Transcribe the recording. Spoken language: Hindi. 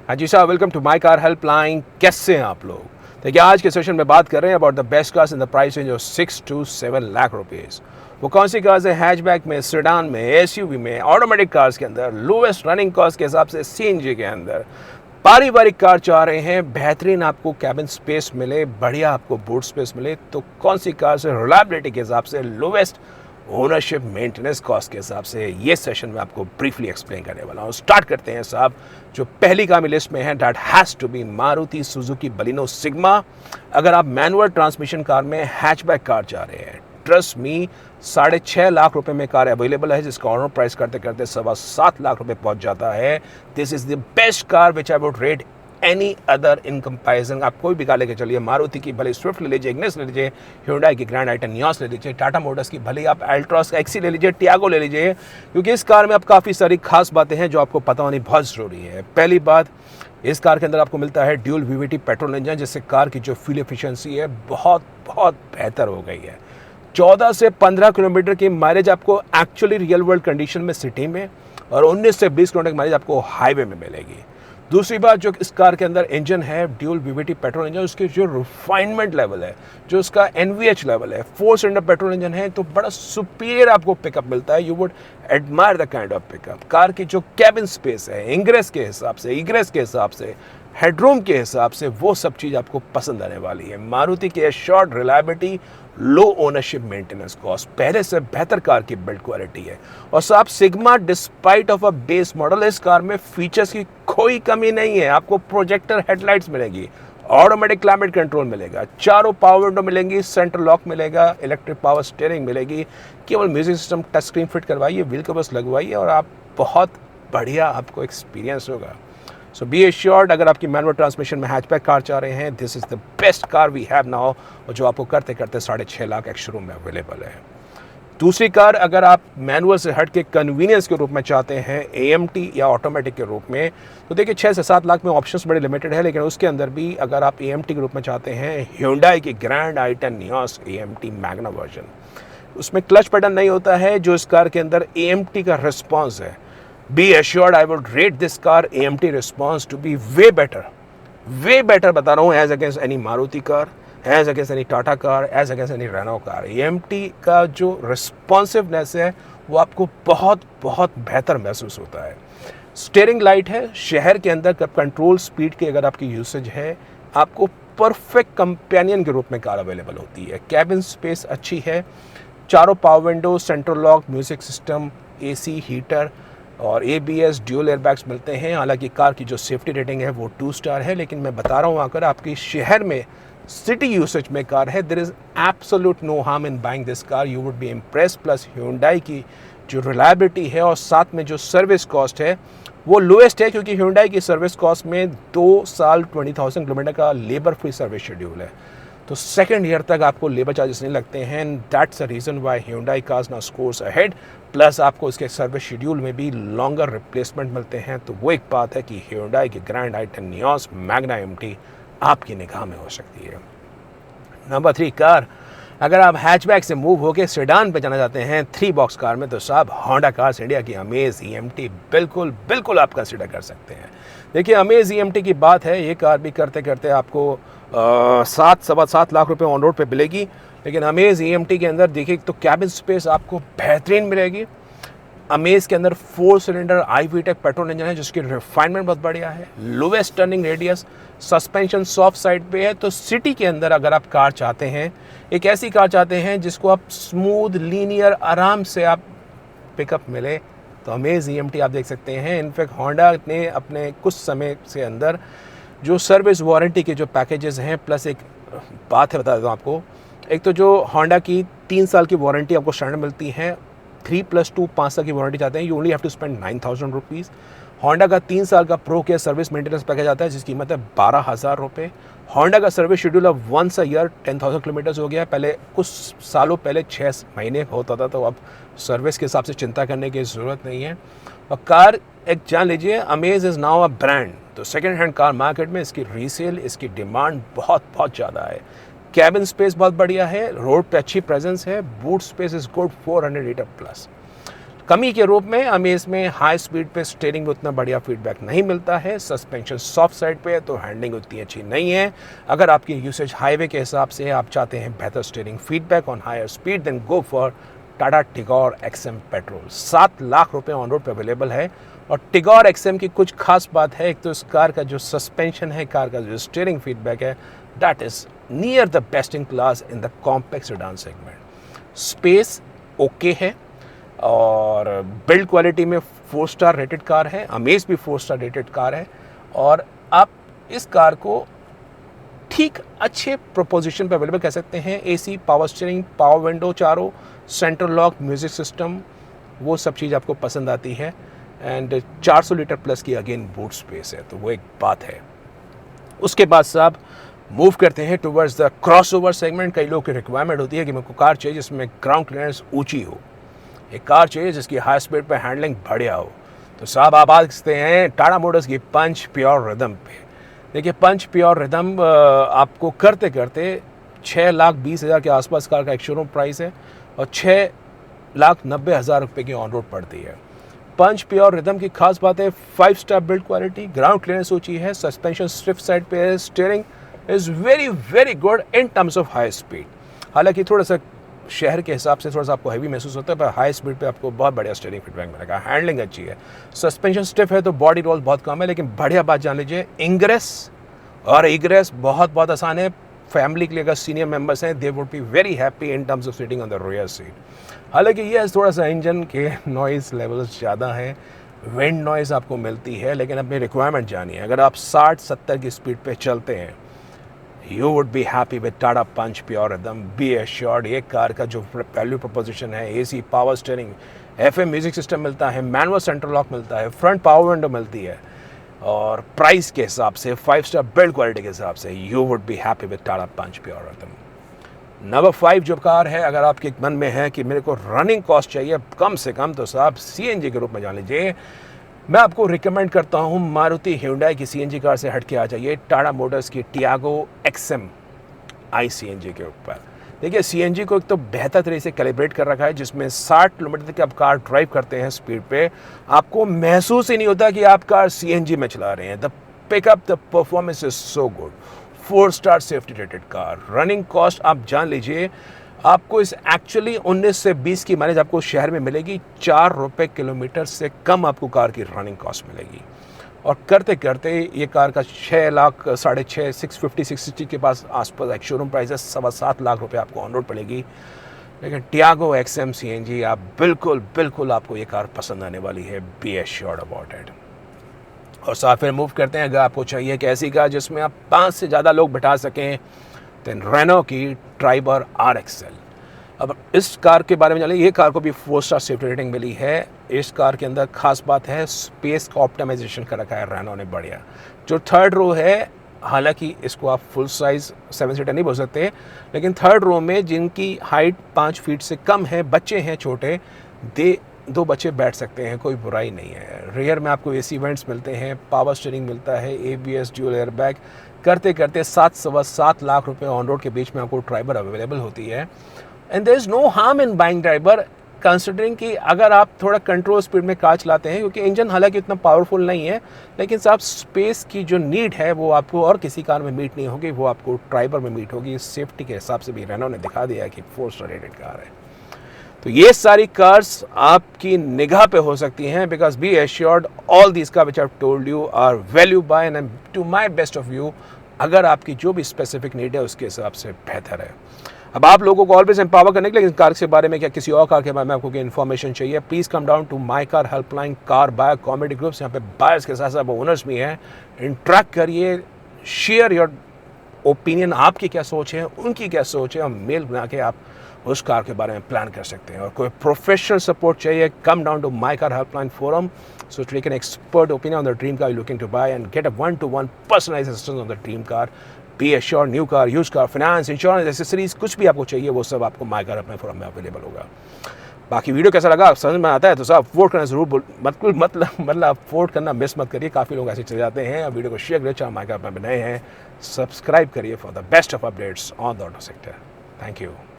हाँ जी साहब, welcome to my car helpline. कैसे हैं आप लोग? देखिए, आज के सेशन में बात कर रहे हैं about the best cars in the price range of 6 to 7 lakh rupees. वो कौन सी कार्स है? हैचबैक में, सेडान में, एसयूवी में, ऑटोमेटिक कार्स के अंदर, लोवेस्ट रनिंग कॉस्ट के हिसाब से सीएनजी के अंदर। पारिवारिक कार चाह रहे हैं, बेहतरीन आपको कैबिन स्पेस मिले, बढ़िया आपको बूट स्पेस मिले, तो कौन सी कार से रिलायबिलिटी के हिसाब से, लोवेस्ट ओनरशिप मेंटेनेंस कॉस्ट के हिसाब से, ये सेशन में आपको ब्रीफली एक्सप्लेन करने वाला हूँ। स्टार्ट करते हैं साहब। जो पहली कार मेरी लिस्ट में है, that has to be Maruti Suzuki Baleno Sigma. अगर आप मैनुअल ट्रांसमिशन कार में हैचबैक कार चाह रहे हैं, ट्रस्ट मी, 6.5 लाख रुपए में कार अवेलेबल है, जिसका ऑनर प्राइस करते करते 7.25 लाख रुपए पहुंच जाता है। This is the best car which I would rate any other in comparison. आप कोई भी कार लेके चलिए, मारुति की भले स्विफ्ट ले लीजिए, इग्निस ले लीजिए, ह्यूंडई की ग्रैंड आई-10 नियोस ले लीजिए, टाटा मोटर्स की भले आप अल्ट्रॉस एक्सी ले लीजिए, टियागो ले लीजिए, क्योंकि इस कार में अब काफ़ी सारी खास बातें हैं जो आपको पता होनी बहुत ज़रूरी है। पहली बात, इस कार के अंदर आपको मिलता है ड्यूल वीवीटी पेट्रोल इंजन, जिससे कार की जो फ्यूल एफिशिएंसी है बहुत बेहतर हो गई है। 14 से 15 किलोमीटर की माइलेज आपको एक्चुअली रियल वर्ल्ड कंडीशन में सिटी में, और 19 से 20 किलोमीटर की माइलेज आपको हाईवे में मिलेगी। दूसरी बात, जो इस कार के अंदर इंजन है ड्यूल वीवीटी पेट्रोल इंजन, उसकी जो रिफाइनमेंट लेवल है, जो उसका एनवीएच लेवल है, 4 सिलेंडर पेट्रोल इंजन है, तो बड़ा सुपीरियर आपको पिकअप मिलता है। You would admire the kind of pickup. Car की जो कैबिन स्पेस है, इंग्रेस के हिसाब से, इग्रेस के हिसाब से, हेडरूम के हिसाब से, वो सब चीज़ आपको पसंद आने वाली है। मारुति की एश्योर्ड रिलायबिलिटी, लो ओनरशिप मेंटेनेंस कॉस्ट, पहले से बेहतर कार की बिल्ड क्वालिटी है। और साहब, sigma despite of a base model, इस कार में फीचर्स की कोई कमी नहीं है। आपको प्रोजेक्टर हेडलाइट्स मिलेगी, ऑटोमेटिक क्लाइमेट कंट्रोल मिलेगा, चारों पावर विंडो मिलेंगी, सेंट्रल लॉक मिलेगा, इलेक्ट्रिक पावर स्टीयरिंग मिलेगी। केवल music system touch screen fit करवाइए, व्हील कवर्स लगवाइए, और आप बहुत बढ़िया आपको एक्सपीरियंस होगा। सो बी एश्योर्ड, अगर आपकी मैनुअल ट्रांसमिशन में हैचबैक कार चाह रहे हैं, this is the best car we have now, और जो आपको करते करते 6.5 लाख एक्स शोरूम में अवेलेबल है। दूसरी कार, अगर आप मैनुअल से हट के कन्वीनियंस के रूप में चाहते हैं, एएमटी या ऑटोमेटिक के रूप में, तो देखिए 6 से 7 लाख में ऑप्शंस बड़े लिमिटेड है, लेकिन उसके अंदर भी अगर आप एएमटी के रूप में चाहते हैं, ह्यूंडई की ग्रैंड आई-10 नियोस एएमटी मैग्ना वर्जन, उसमें क्लच पैडल नहीं होता है, जो इस कार के अंदर एएमटी का रिस्पॉन्स है। Be assured, I would rate this car AMT response to be way better बता रहा हूँ, as against any Maruti car, as against any Tata car, as against any Renault car. AMT का जो रिस्पॉन्सिवनेस है, वो आपको बहुत बेहतर महसूस होता है। स्टीयरिंग लाइट है, शहर के अंदर कंट्रोल स्पीड की अगर आपकी यूसेज है, आपको परफेक्ट कंपेनियन के रूप में कार अवेलेबल होती है। कैबिन स्पेस अच्छी है, चारों power window, central lock, music system, AC, heater और एबीएस ड्यूल एयरबैग्स मिलते हैं। हालांकि कार की जो सेफ्टी रेटिंग है वो 2 स्टार है, लेकिन मैं बता रहा हूँ, अगर आपकी शहर में सिटी यूसेज में कार है, there is absolute no harm in buying this car, you would be impress. Plus Hyundai की जो रिलायबिलिटी है और साथ में जो सर्विस कॉस्ट है वो लोएस्ट है, क्योंकि ह्यूंडई की सर्विस कॉस्ट में 2 साल 20,000 किलोमीटर का लेबर फ्री सर्विस शेड्यूल है, तो सेकेंड ईयर तक आपको लेबर चार्जेस नहीं लगते हैं। That's a reason why Hyundai cars now scores ahead. Plus आपको इसके सर्विस शेड्यूल में भी लॉन्गर रिप्लेसमेंट मिलते हैं, तो वो एक बात है कि ह्यूंडई की ग्रैंड आई-10 नियोस मैग्ना एएमटी आपकी निगाह में हो सकती है। नंबर 3 कार, अगर आप हैचबैक से मूव होकर सेडान पे जाना चाहते हैं 3 बॉक्स कार में, तो साहब होंडा कार्स इंडिया की अमेज ईएमटी बिल्कुल आप कंसिडर कर सकते हैं। देखिए, अमेज ईएमटी की बात है, ये कार भी करते करते आपको 7 लाख रुपए ऑन रोड पे मिलेगी, लेकिन अमेज ईएमटी के अंदर देखिए तो कैबिन स्पेस आपको बेहतरीन मिलेगी। अमेज के अंदर 4 सिलेंडर IVTEC पेट्रोल इंजन है, जिसकी रिफाइनमेंट बहुत बढ़िया है, lowest turning radius, suspension soft side पे है। तो सिटी के अंदर अगर आप कार चाहते हैं, एक ऐसी कार चाहते हैं जिसको आप स्मूथ लीनियर आराम से आप पिकअप मिले, तो अमेज ईएमटी आप देख सकते हैं। इनफैक्ट होंडा ने अपने कुछ समय से अंदर जो सर्विस वारंटी के जो पैकेजेस हैं, प्लस एक बात है बता दूँ आपको, एक तो जो होंडा की 3 साल की वारंटी आपको स्टैंडर्ड मिलती है, 3+2 5 साल की वारंटी चाहते हैं, you only have to spend 9,000 rupees. Honda का 3 साल का pro care service maintenance package आता है, जिसकी कीमत है 12,000 रुपये। होंडा का सर्विस शेड्यूल अब 1 ईयर 10,000 किलोमीटर्स हो गया है, पहले कुछ सालों पहले 6 महीने होता था, तो अब सर्विस के हिसाब से चिंता करने की ज़रूरत नहीं है। और कार एक जान लीजिए, amaze is now a brand, तो सेकेंड हैंड कार मार्केट में इसकी रीसेल, इसकी डिमांड बहुत ज़्यादा है। कैबिन स्पेस बहुत बढ़िया है, रोड पे अच्छी प्रेजेंस है, boot space is good 400 litre plus. कमी के रूप में हमें इसमें हाई स्पीड पे स्टीयरिंग में उतना बढ़िया फीडबैक नहीं मिलता है, सस्पेंशन सॉफ्ट साइड पे है तो हैंडलिंग उतनी अच्छी नहीं है। अगर आपकी यूसेज हाईवे के हिसाब से आप चाहते हैं बेहतर steering feedback on higher speed, then go for Tata Tigor XM petrol. 7 lakh रुपए ऑन रोड पे अवेलेबल है। और टिगोर XM की कुछ खास बात है, एक तो इस कार का जो सस्पेंशन है, कार का जो स्टीयरिंग फीडबैक है, that is near the best in class in the compact sedan segment. Space okay है और बिल्ड क्वालिटी में 4 स्टार रेटेड कार है, अमेज भी 4 स्टार रेटेड कार है। और आप इस कार को ठीक अच्छे प्रोपोजिशन पे अवेलेबल कह सकते हैं। AC, power steering, power window चारों, सेंट्रल लॉक, म्यूजिक सिस्टम, वो सब चीज़ आपको पसंद आती है। एंड 400 लीटर प्लस की अगेन बूट स्पेस है, तो वो एक बात है। उसके बाद साहब मूव करते हैं टुवर्ड्स द क्रॉसओवर सेगमेंट। कई लोगों की रिक्वायरमेंट होती है कि मेरे को कार चाहिए जिसमें ग्राउंड क्लियरेंस ऊंची हो, एक कार चाहिए जिसकी हाई स्पीड पे हैंडलिंग बढ़िया हो। तो साहब आप आ सकते हैं टाटा मोटर्स की पंच प्योर रिदम पे। देखिए पंच प्योर रिदम आपको करते करते 6,20,000 के आसपास कार का एक शोरूम प्राइस है और 6,90,000 रुपये की ऑन रोड पड़ती है। पंच प्योर रिदम की खास बात है 5 star build quality, ground clearance ऊंची है, सस्पेंशन स्विफ्ट साइड पे है, steering is very very good in terms of high speed. हालांकि थोड़ा सा शहर के हिसाब से थोड़ा सा आपको हैवी महसूस होता है, पर हाई स्पीड पे आपको बहुत बढ़िया स्टीयरिंग फीडबैक मिलेगा। हैंडलिंग अच्छी है, सस्पेंशन स्टिफ है तो बॉडी रोल बहुत कम है, लेकिन बढ़िया बात जान लीजिए इंग्रेस और इग्रेस बहुत आसान है। फैमिली के लिए अगर सीनियर मेंबर्स हैं, they would be very happy in terms of sitting on the rear seat. हालांकि ये थोड़ा सा इंजन के नॉइज़ लेवल्स ज़्यादा हैं, विंड नॉइज़ आपको मिलती है, लेकिन अपनी रिक्वायरमेंट जानिए। अगर आप 60-70 की स्पीड पे चलते हैं, you would be happy with Tata Punch Pure Rhythm. Be assured ये कार का जो वैल्यू प्रोपोजिशन है, AC, power steering, FM music system मिलता है, मैनुअल सेंट्रल लॉक मिलता है, फ्रंट पावर विंडो मिलती है, और प्राइस के हिसाब से 5 स्टार बिल्ड क्वालिटी के हिसाब से you would be happy with Tata Punch pure rhythm. Number 5 जो कार है, अगर आपके मन में है कि मेरे को रनिंग कॉस्ट चाहिए कम से कम, तो साहब CNG के रूप में जान लीजिए। मैं आपको रिकमेंड करता हूँ मारुति ह्यूंडई की CNG कार से हट के आ जाइए टाटा मोटर्स की टियागो XM iCNG के ऊपर। देखिए CNG को एक तो बेहतर तरीके से कैलिब्रेट कर रखा है, जिसमें 60 किलोमीटर तक आप कार ड्राइव करते हैं स्पीड पे, आपको महसूस ही नहीं होता कि आप कार CNG में चला रहे हैं। The pickup, the performance is so good. 4 star safety rated car. Running cost आप जान लीजिए, आपको इस एक्चुअली 19 से 20 की माइलेज आपको शहर में मिलेगी, 4 रुपये किलोमीटर से कम आपको कार की रनिंग कॉस्ट मिलेगी। और करते करते ये कार का 6 लाख 6.5 650-660 के पास आसपास एक शोरूम प्राइस है, 7.25 लाख रुपए आपको ऑन रोड पड़ेगी। लेकिन टियागो XM CNG आप बिल्कुल आपको ये कार पसंद आने वाली है, बी एश्योर्ड अबाउट इट। और साथ फिर मूव करते हैं, अगर आपको चाहिए एक ऐसी कार जिसमें आप 5 से ज़्यादा लोग बिठा सकें, देन रेनो की ट्राइबर RXL। अब इस कार के बारे में जानिए, ये कार को भी 4 स्टार सेफ्टी रेटिंग मिली है। इस कार के अंदर खास बात है स्पेस का ऑप्टिमाइजेशन कर रखा है रेनो ने बढ़िया। जो थर्ड रो है, हालांकि इसको आप फुल साइज़ 7 सीटर नहीं बोल सकते, लेकिन थर्ड रो में जिनकी हाइट 5 फीट से कम है, बच्चे हैं छोटे, 2 बच्चे बैठ सकते हैं, कोई बुराई नहीं है। रियर में आपको AC वेंट्स मिलते हैं, पावर स्टीयरिंग मिलता है, ABS ड्यूल एयरबैग। करते करते 7.25 लाख रुपए ऑन रोड के बीच में आपको ड्राइवर अवेलेबल होती है। And there is no harm in buying driver, considering कि अगर आप थोड़ा कंट्रोल स्पीड में कार चलाते हैं, क्योंकि इंजन हालांकि उतना पावरफुल नहीं है, लेकिन साहब स्पेस की जो नीड है वो आपको और किसी कार में मीट नहीं होगी, वो आपको ड्राइवर में मीट होगी। सेफ्टी के हिसाब से भी रेनो ने दिखा दिया है कि 4 स्टार रेटेड कार है। तो ये सारी कार्स आपकी निगाह पे हो सकती हैं, because be assured all these car which I have told you are value buy and to my best of view. अगर आपकी जो भी स्पेसिफिक नीड है उसके हिसाब से बेहतर है। अब आप लोगों को ऑलवेज एम्पावर करने के लिए कार के बारे में, क्या किसी और कार के बारे में आपको कोई इन्फॉर्मेशन चाहिए, please come down to my car helpline car buyer community groups. यहाँ पे बायर्स के साथ साथ ओनर्स भी हैं। इंटरेक्ट करिए, शेयर योर ओपिनियन, आपकी क्या सोच है, उनकी क्या सोच है, और मेल बना के आप उस कार के बारे में प्लान कर सकते हैं। और कोई प्रोफेशनल सपोर्ट चाहिए, come down to my car helpline forum so to take an expert opinion on the dream car you're looking to buy and get a one-to-one personalized assistance on the dream car. Be assured, new car, used car, finance, insurance, accessories, कुछ भी आपको चाहिए वो सब आपको माई कार अपने फोरम में अवेलेबल होगा। बाकी वीडियो कैसा लगा, समझ में आता है तो साहब वोट करना जरूर मतलब वोट करना मिस मत करिए। काफ़ी लोग ऐसे चले जाते हैं। वीडियो को शेयर करिए, चाहे माई कार पर नए हैं, सब्सक्राइब करिए for the best of updates on the auto sector. Thank you.